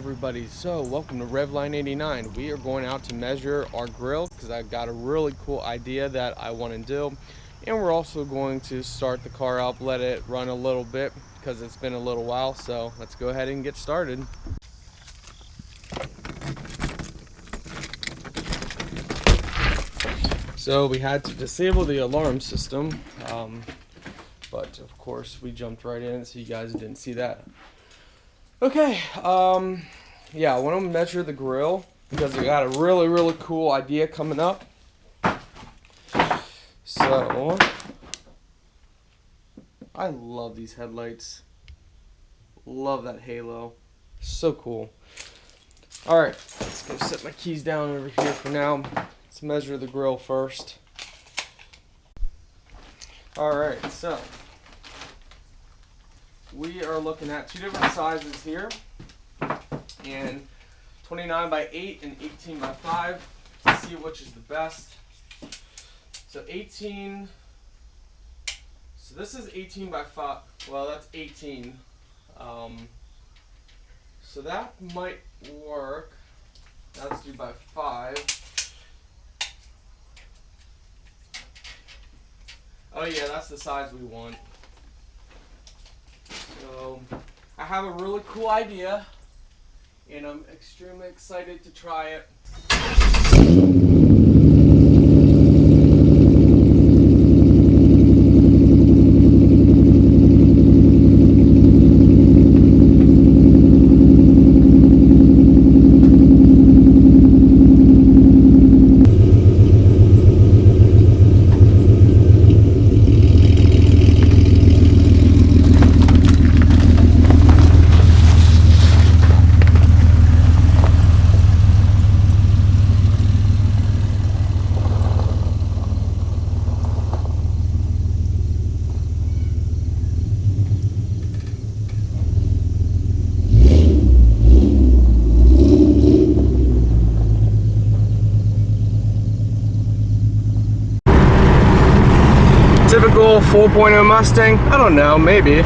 everybody, so welcome to Revline 89. We are going out to measure our grill because I've got a really cool idea that I want to do, and we're also going to start the car up, let it run a little bit because it's been a little while. So let's go ahead and get started. So we had to disable the alarm system, but of course we jumped right in, so you guys didn't see that. Okay, yeah, I want to measure the grill because I got a really cool idea coming up. So, I love these headlights. Love that halo. So cool. Alright, let's go set my keys down over here for now. Let's measure the grill first. Alright, so we are looking at two different sizes here, and 29 by 8 and 18 by 5 to see which is the best. So 18, so this is 18 by 5, well that's 18, so that might work. Let's do by 5. Oh yeah, that's the size we want. So I have a really cool idea, and I'm extremely excited to try it. Typical 4.0 Mustang? I don't know, maybe.